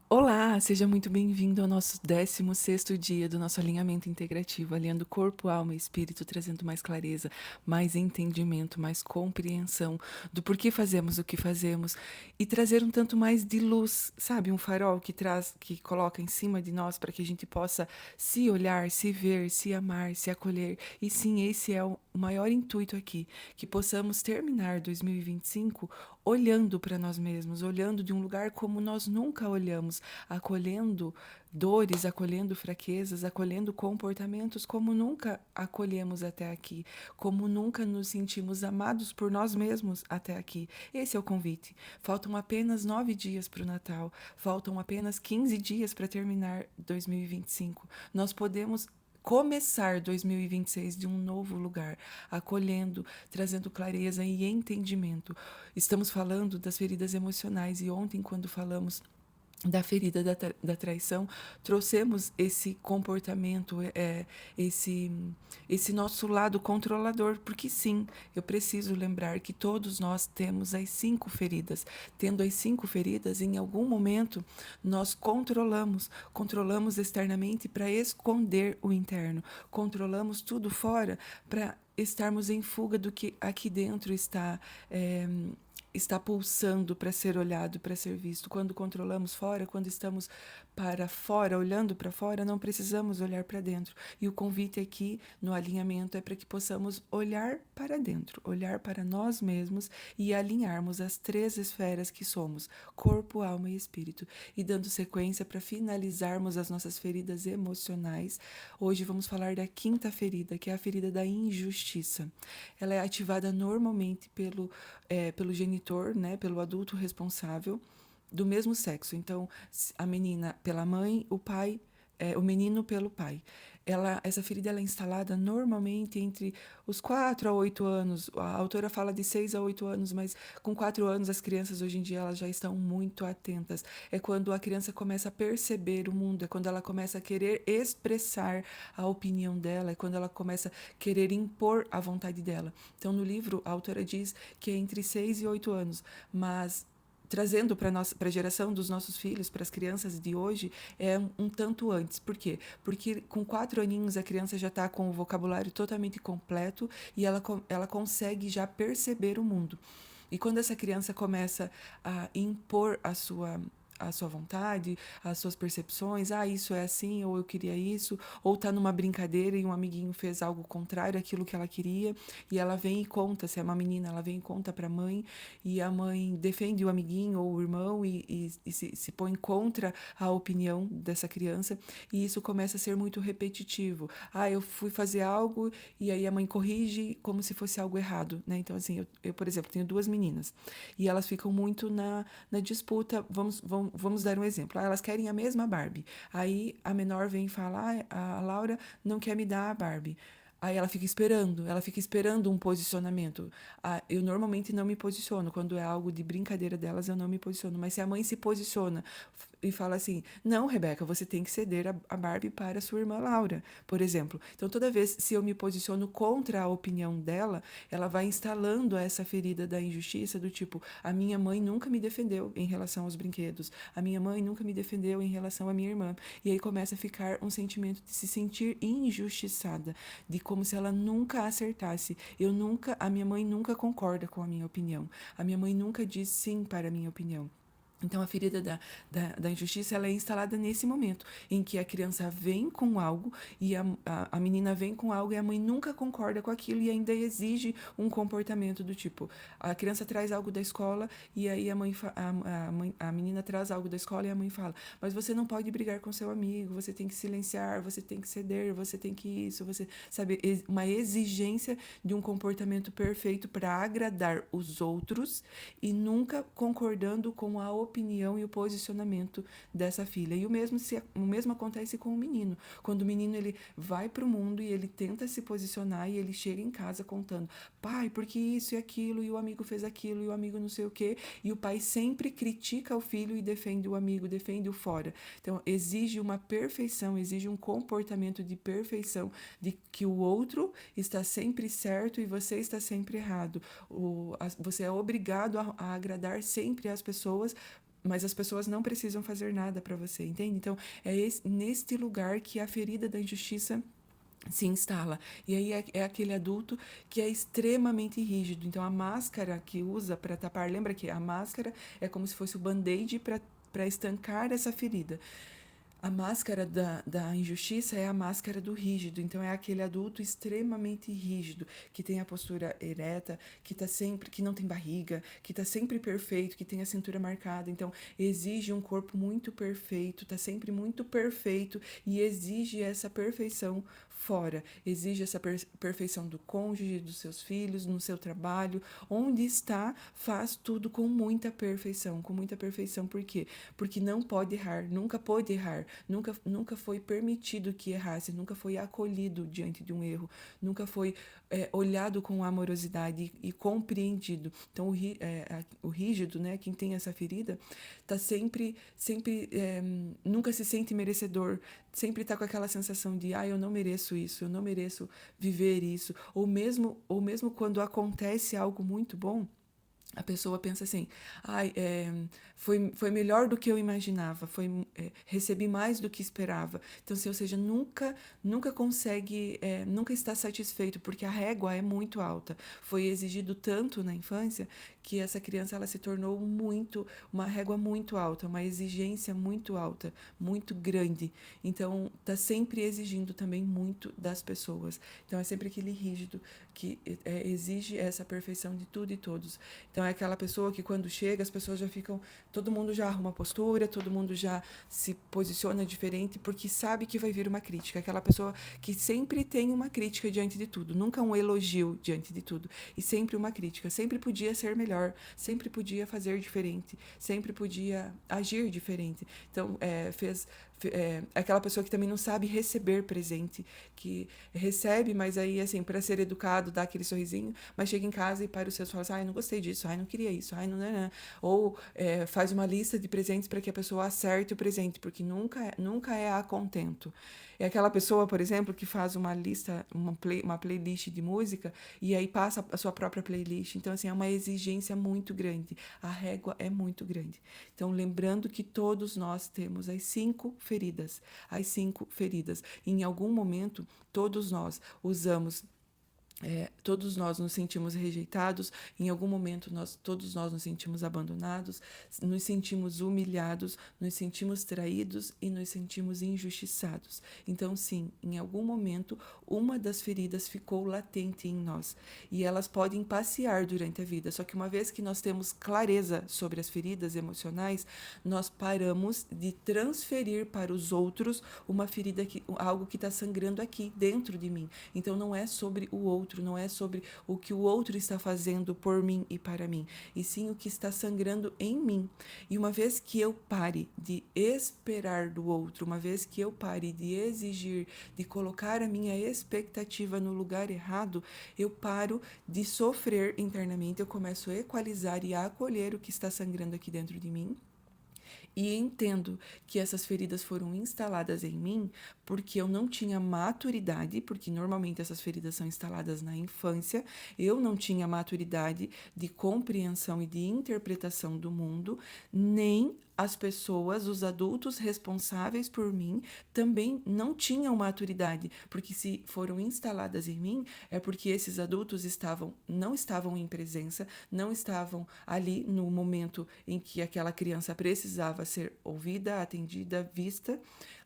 Olá, seja muito bem-vindo ao nosso 16º dia do nosso alinhamento integrativo, alinhando corpo, alma e espírito, trazendo mais clareza, mais entendimento, mais compreensão do porquê fazemos o que fazemos e trazer um tanto mais de luz, sabe? Um farol que traz, que coloca em cima de nós para que a gente possa se olhar, se ver, se amar, se acolher. E sim, esse é o maior intuito aqui, que possamos terminar 2025 olhando para nós mesmos, olhando de um lugar como nós nunca olhamos, acolhendo dores, acolhendo fraquezas, acolhendo comportamentos como nunca acolhemos até aqui, como nunca nos sentimos amados por nós mesmos até aqui. Esse é o convite. Faltam apenas 9 dias para o Natal, faltam apenas 15 dias para terminar 2025. Nós podemos começar 2026 de um novo lugar, acolhendo, trazendo clareza e entendimento. Estamos falando das feridas emocionais e ontem, quando falamos da ferida da traição, trouxemos esse comportamento, esse, esse nosso lado controlador, porque sim, eu preciso lembrar que todos nós temos as 5 feridas. Tendo as 5 feridas, em algum momento nós controlamos externamente para esconder o interno, controlamos tudo fora para estarmos em fuga do que aqui dentro é, está pulsando para ser olhado, para ser visto. Quando controlamos fora, quando estamos para fora, olhando para fora, não precisamos olhar para dentro. E o convite aqui no alinhamento é para que possamos olhar para dentro, olhar para nós mesmos e alinharmos as 3 esferas que somos: corpo, alma e espírito. E dando sequência para finalizarmos as nossas feridas emocionais, hoje vamos falar da 5ª ferida, que é a ferida da injustiça. Ela é ativada normalmente pelo genitor, né, pelo adulto responsável do mesmo sexo. Então, a menina pela mãe, o pai, o menino pelo pai. Essa ferida ela é instalada normalmente entre os 4 a 8 anos. A autora fala de 6 a 8 anos, mas com 4 anos as crianças hoje em dia elas já estão muito atentas. É quando a criança começa a perceber o mundo, é quando ela começa a querer expressar a opinião dela, é quando ela começa a querer impor a vontade dela. Então, no livro, a autora diz que é entre 6 e 8 anos, mas trazendo para a geração dos nossos filhos, para as crianças de hoje, é um tanto antes. Por quê? Porque com 4 aninhos a criança já está com o vocabulário totalmente completo e ela consegue já perceber o mundo. E quando essa criança começa a impor a sua vontade, as suas percepções, isso é assim, ou eu queria isso, ou tá numa brincadeira e um amiguinho fez algo contrário àquilo que ela queria, e ela vem e conta, se é uma menina, ela vem e conta pra mãe, e a mãe defende o amiguinho ou o irmão e se põe contra a opinião dessa criança, e isso começa a ser muito repetitivo. Eu fui fazer algo e aí a mãe corrige como se fosse algo errado, né? Então, assim, eu por exemplo, tenho 2 meninas e elas ficam muito na disputa. Vamos dar um exemplo. Elas querem a mesma Barbie. Aí a menor vem e fala: a Laura não quer me dar a Barbie. Aí ela fica esperando um posicionamento. Eu normalmente não me posiciono. Quando é algo de brincadeira delas, eu não me posiciono. Mas se a mãe se posiciona e fala assim: não, Rebeca, você tem que ceder a Barbie para a sua irmã Laura, por exemplo. Então, toda vez se eu me posiciono contra a opinião dela, ela vai instalando essa ferida da injustiça, do tipo: a minha mãe nunca me defendeu em relação aos brinquedos, a minha mãe nunca me defendeu em relação à minha irmã. E aí começa a ficar um sentimento de se sentir injustiçada, de como se ela nunca acertasse. A minha mãe nunca concorda com a minha opinião. A minha mãe nunca diz sim para a minha opinião. Então, a ferida da injustiça ela é instalada nesse momento, em que a criança vem com algo e a menina vem com algo e a mãe nunca concorda com aquilo e ainda exige um comportamento do tipo: a criança traz algo da escola e aí a menina traz algo da escola e a mãe fala: mas você não pode brigar com seu amigo, você tem que silenciar, você tem que ceder, você tem que isso, você sabe, uma exigência de um comportamento perfeito para agradar os outros e nunca concordando com a opinião e o posicionamento dessa filha. E o mesmo acontece com o menino. Quando o menino ele vai para o mundo e ele tenta se posicionar e ele chega em casa contando: pai, porque isso e aquilo, e o amigo fez aquilo, e o amigo não sei o quê, e o pai sempre critica o filho e defende o amigo, defende o fora. Então, exige uma perfeição, exige um comportamento de perfeição, de que o outro está sempre certo e você está sempre errado. Você é obrigado a agradar sempre as pessoas mas as pessoas não precisam fazer nada para você, entende? Então, neste lugar que a ferida da injustiça se instala. E aí é aquele adulto que é extremamente rígido. Então, a máscara que usa para tapar, lembra que a máscara é como se fosse o band-aid para estancar essa ferida. A máscara da injustiça é a máscara do rígido, então é aquele adulto extremamente rígido, que tem a postura ereta, que tá sempre, que não tem barriga, que tá sempre perfeito, que tem a cintura marcada, então exige um corpo muito perfeito, tá sempre muito perfeito e exige essa perfeição fora, exige essa perfeição do cônjuge, dos seus filhos, no seu trabalho, onde está, faz tudo com muita perfeição, por quê? Porque não pode errar, nunca pôde errar, nunca foi permitido que errasse, nunca foi acolhido diante de um erro, nunca foi olhado com amorosidade e compreendido. Então, o rígido, né, quem tem essa ferida, tá sempre nunca se sente merecedor, sempre tá com aquela sensação de, eu não mereço isso, eu não mereço viver isso, ou mesmo quando acontece algo muito bom, a pessoa pensa assim, foi melhor do que eu imaginava, recebi mais do que esperava. Então, assim, ou seja, nunca consegue, nunca está satisfeito, porque a régua é muito alta. Foi exigido tanto na infância que essa criança ela se tornou uma régua muito alta, uma exigência muito alta, muito grande. Então, está sempre exigindo também muito das pessoas. Então, é sempre aquele rígido que exige essa perfeição de tudo e todos. Então é aquela pessoa que quando chega, as pessoas já ficam, todo mundo já arruma postura, todo mundo já se posiciona diferente, porque sabe que vai vir uma crítica. Aquela pessoa que sempre tem uma crítica diante de tudo, nunca um elogio diante de tudo, e sempre uma crítica. Sempre podia ser melhor, sempre podia fazer diferente, sempre podia agir diferente. Então, aquela pessoa que também não sabe receber presente, que recebe, mas aí, assim, para ser educado, dá aquele sorrisinho, mas chega em casa e para os seus e fala assim, não gostei disso, não queria isso, não. Ou faz uma lista de presentes para que a pessoa acerte o presente, porque nunca é a contento. É aquela pessoa, por exemplo, que faz uma lista, uma playlist de música e aí passa a sua própria playlist. Então, assim, é uma exigência muito grande. A régua é muito grande. Então, lembrando que todos nós temos as 5 feridas. As 5 feridas. Em algum momento, todos nós usamos todos nós nos sentimos rejeitados, em algum momento todos nós nos sentimos abandonados, nos sentimos humilhados, nos sentimos traídos e nos sentimos injustiçados. Então, sim, em algum momento, uma das feridas ficou latente em nós e elas podem passear durante a vida. Só que uma vez que nós temos clareza sobre as feridas emocionais, nós paramos de transferir para os outros uma ferida, algo que está sangrando aqui dentro de mim. Então, não é sobre o outro, não é sobre o que o outro está fazendo por mim e para mim, e sim o que está sangrando em mim. E uma vez que eu pare de esperar do outro, uma vez que eu pare de exigir, de colocar a minha expectativa no lugar errado, eu paro de sofrer internamente, eu começo a equalizar e a acolher o que está sangrando aqui dentro de mim. E entendo que essas feridas foram instaladas em mim porque eu não tinha maturidade, porque normalmente essas feridas são instaladas na infância, eu não tinha maturidade de compreensão e de interpretação do mundo, nem as pessoas, os adultos responsáveis por mim, também não tinham maturidade, porque se foram instaladas em mim, é porque esses adultos não estavam em presença, não estavam ali no momento em que aquela criança precisava ser ouvida, atendida, vista.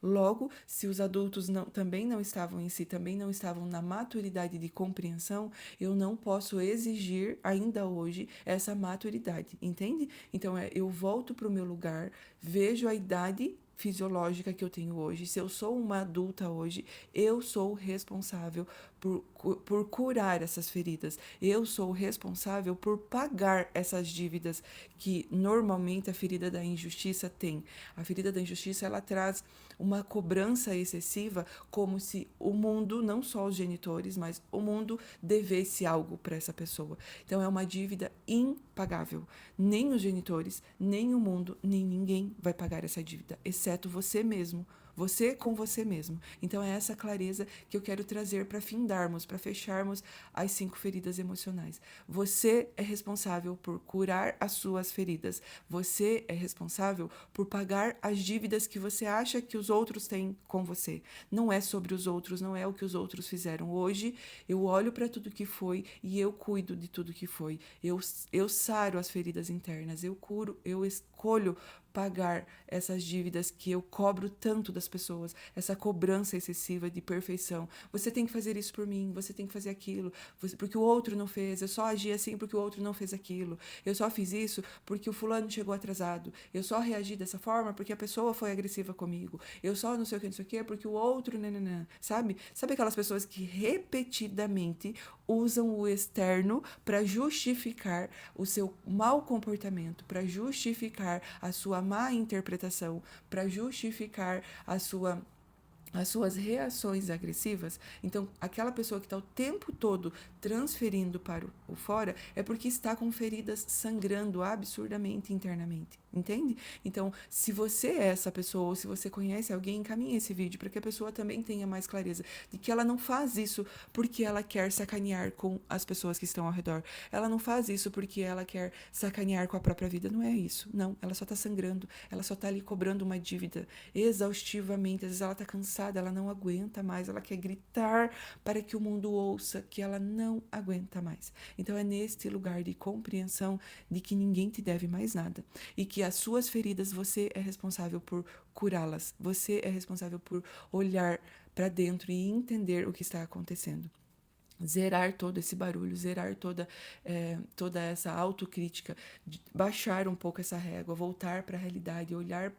Logo, se os adultos também não estavam em si, também não estavam na maturidade de compreensão, eu não posso exigir ainda hoje essa maturidade, entende? Então, eu volto para o meu lugar, vejo a idade fisiológica que eu tenho hoje. Se eu sou uma adulta hoje, eu sou responsável por curar essas feridas. Eu sou responsável por pagar essas dívidas que normalmente a ferida da injustiça tem. A ferida da injustiça, ela traz uma cobrança excessiva, como se o mundo, não só os genitores, mas o mundo devesse algo para essa pessoa. Então é uma dívida impagável. Nem os genitores, nem o mundo, nem ninguém vai pagar essa dívida, exceto você mesmo você com você mesmo. Então é essa clareza que eu quero trazer para findarmos, para fecharmos as 5 feridas emocionais. Você é responsável por curar as suas feridas. Você é responsável por pagar as dívidas que você acha que os outros têm com você. Não é sobre os outros, não é o que os outros fizeram. Hoje eu olho para tudo que foi e eu cuido de tudo que foi. Eu saro as feridas internas, eu curo, eu escolho pagar essas dívidas que eu cobro tanto das pessoas, essa cobrança excessiva de perfeição. Você tem que fazer isso por mim, você tem que fazer aquilo, porque o outro não fez, eu só agi assim porque o outro não fez aquilo, eu só fiz isso porque o fulano chegou atrasado, eu só reagi dessa forma porque a pessoa foi agressiva comigo, eu só não sei o que, não sei o que, porque o outro, nananã, sabe? Sabe aquelas pessoas que repetidamente usam o externo para justificar o seu mau comportamento, para justificar a sua má interpretação, para justificar as suas reações agressivas. Então, aquela pessoa que está o tempo todo transferindo para o fora é porque está com feridas sangrando absurdamente internamente, entende? Então, se você é essa pessoa ou se você conhece alguém, encaminhe esse vídeo para que a pessoa também tenha mais clareza de que ela não faz isso porque ela quer sacanear com as pessoas que estão ao redor. Ela não faz isso porque ela quer sacanear com a própria vida. Não é isso. Não, ela só está sangrando. Ela só está ali cobrando uma dívida exaustivamente. Às vezes ela está cansada, ela não aguenta mais. Ela quer gritar para que o mundo ouça que ela não aguenta mais. Então é neste lugar de compreensão de que ninguém te deve mais nada. E que as suas feridas, você é responsável por curá-las. Você é responsável por olhar para dentro e entender o que está acontecendo. Zerar todo esse barulho, zerar toda essa autocrítica, baixar um pouco essa régua, voltar para a realidade, olhar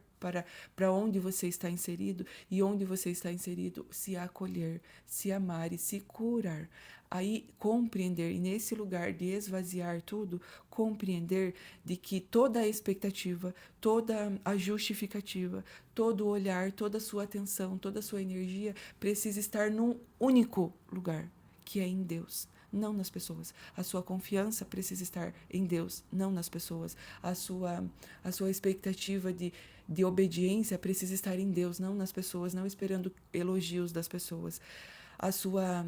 para onde você está inserido e onde você está inserido, se acolher, se amar e se curar. Aí compreender, e nesse lugar de esvaziar tudo, compreender de que toda a expectativa, toda a justificativa, todo o olhar, toda a sua atenção, toda a sua energia precisa estar num único lugar, que é em Deus, não nas pessoas. A sua confiança precisa estar em Deus, não nas pessoas. A sua expectativa de obediência precisa estar em Deus, não nas pessoas, não esperando elogios das pessoas. A sua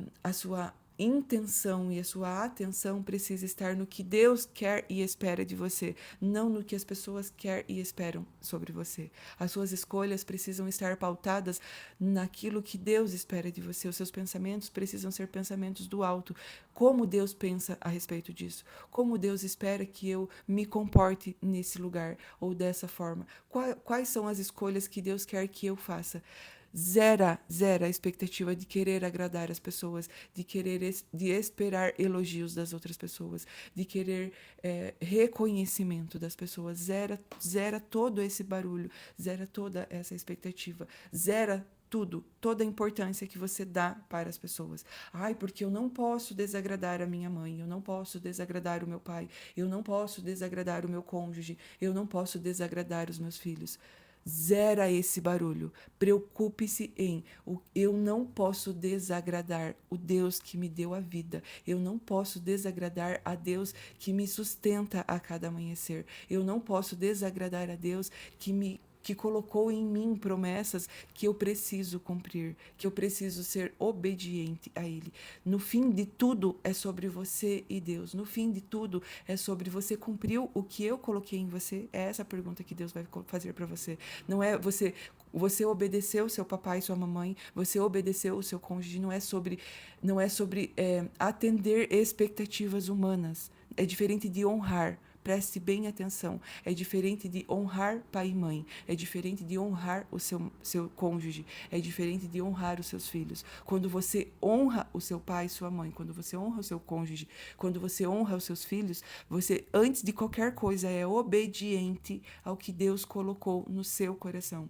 intenção e a sua atenção precisa estar no que Deus quer e espera de você, não no que as pessoas querem e esperam sobre você. As suas escolhas precisam estar pautadas naquilo que Deus espera de você. Os seus pensamentos precisam ser pensamentos do alto. Como Deus pensa a respeito disso? Como Deus espera que eu me comporte nesse lugar ou dessa forma? Quais são as escolhas que Deus quer que eu faça? Zera a expectativa de querer agradar as pessoas, de esperar elogios das outras pessoas, de querer reconhecimento das pessoas. Zera todo esse barulho, zera toda essa expectativa, zera tudo, toda a importância que você dá para as pessoas. Ai, porque eu não posso desagradar a minha mãe, eu não posso desagradar o meu pai, eu não posso desagradar o meu cônjuge, eu não posso desagradar os meus filhos. Zera esse barulho. Preocupe-se em eu não posso desagradar o Deus que me deu a vida. Eu não posso desagradar a Deus que me sustenta a cada amanhecer. Eu não posso desagradar a Deus que colocou em mim promessas que eu preciso cumprir, que eu preciso ser obediente a Ele. No fim de tudo é sobre você e Deus. No fim de tudo é sobre você cumpriu o que eu coloquei em você. É essa a pergunta que Deus vai fazer para você. Não é você obedeceu seu papai e sua mamãe, você obedeceu o seu cônjuge, não é sobre atender expectativas humanas. É diferente de honrar. Preste bem atenção. É diferente de honrar pai e mãe. É diferente de honrar o seu cônjuge. É diferente de honrar os seus filhos. Quando você honra o seu pai e sua mãe, quando você honra o seu cônjuge, quando você honra os seus filhos, você, antes de qualquer coisa, é obediente ao que Deus colocou no seu coração.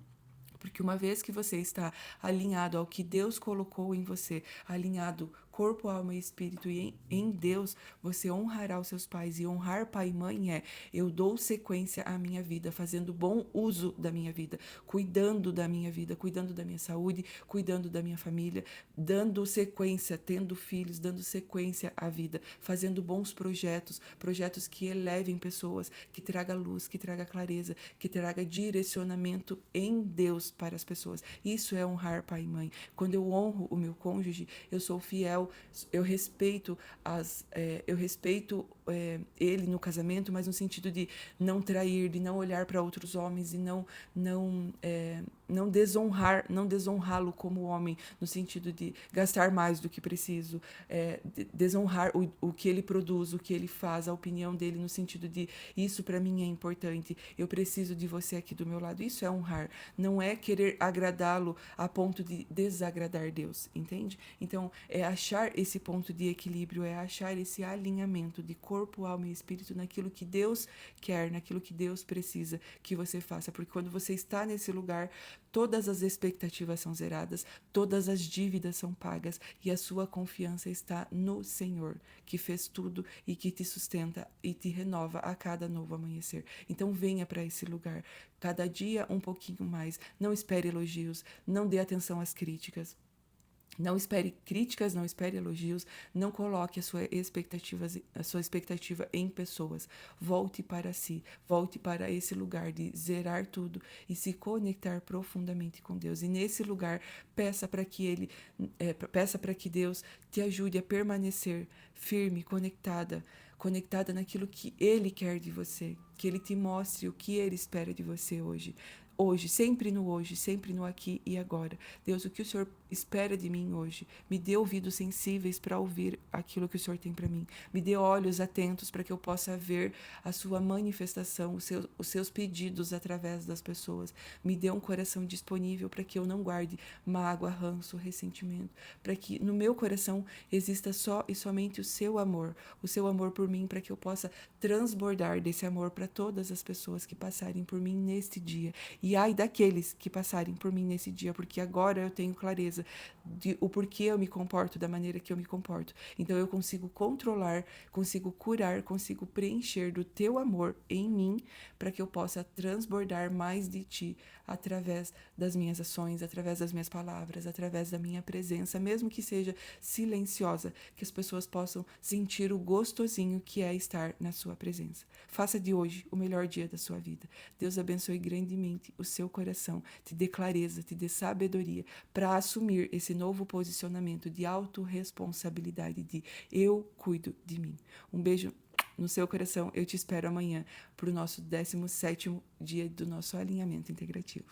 Porque uma vez que você está alinhado ao que Deus colocou em você, alinhado corpo, alma e espírito, e em Deus você honrará os seus pais. E honrar pai e mãe é: eu dou sequência à minha vida, fazendo bom uso da minha vida, cuidando da minha vida, cuidando da minha saúde, cuidando da minha família, dando sequência, tendo filhos, dando sequência à vida, fazendo bons projetos, projetos que elevem pessoas, que traga luz, que traga clareza, que traga direcionamento em Deus para as pessoas. Isso é honrar pai e mãe. Quando eu honro o meu cônjuge, eu sou fiel, eu respeito ele no casamento, mas no sentido de não trair, de não olhar para outros homens e não desonrá-lo como homem, no sentido de gastar mais do que preciso, desonrar o que ele produz, o que ele faz, a opinião dele, no sentido de isso para mim é importante, eu preciso de você aqui do meu lado. Isso é honrar, não é querer agradá-lo a ponto de desagradar Deus, entende? Então, é achar esse ponto de equilíbrio, é achar esse alinhamento de corpo, alma e espírito naquilo que Deus quer, naquilo que Deus precisa que você faça, porque quando você está nesse lugar, todas as expectativas são zeradas, todas as dívidas são pagas e a sua confiança está no Senhor, que fez tudo e que te sustenta e te renova a cada novo amanhecer. Então venha para esse lugar, cada dia um pouquinho mais. Não espere elogios, não dê atenção às críticas. Não espere críticas, não espere elogios, não coloque a sua expectativa em pessoas. Volte para si, volte para esse lugar de zerar tudo e se conectar profundamente com Deus. E nesse lugar, peça para que Deus te ajude a permanecer firme, conectada naquilo que Ele quer de você, que Ele te mostre o que Ele espera de você hoje. Hoje, sempre no aqui e agora. Deus, o que o Senhor espera de mim hoje? Me dê ouvidos sensíveis para ouvir aquilo que o Senhor tem para mim. Me dê olhos atentos para que eu possa ver a sua manifestação, os seus pedidos através das pessoas. Me dê um coração disponível para que eu não guarde mágoa, ranço, ressentimento, para que no meu coração exista só e somente o seu amor por mim, para que eu possa transbordar desse amor para todas as pessoas que passarem por mim neste dia. E ai daqueles que passarem por mim nesse dia, porque agora eu tenho clareza de o porquê eu me comporto da maneira que eu me comporto. Então eu consigo controlar, consigo curar, consigo preencher do teu amor em mim, para que eu possa transbordar mais de ti através das minhas ações, através das minhas palavras, através da minha presença, mesmo que seja silenciosa, que as pessoas possam sentir o gostosinho que é estar na sua presença. Faça de hoje o melhor dia da sua vida. Deus abençoe grandemente o seu coração, te dê clareza, te dê sabedoria para assumir esse novo posicionamento de autorresponsabilidade, de eu cuido de mim. Um beijo no seu coração. Eu te espero amanhã para o nosso 17º dia do nosso alinhamento integrativo.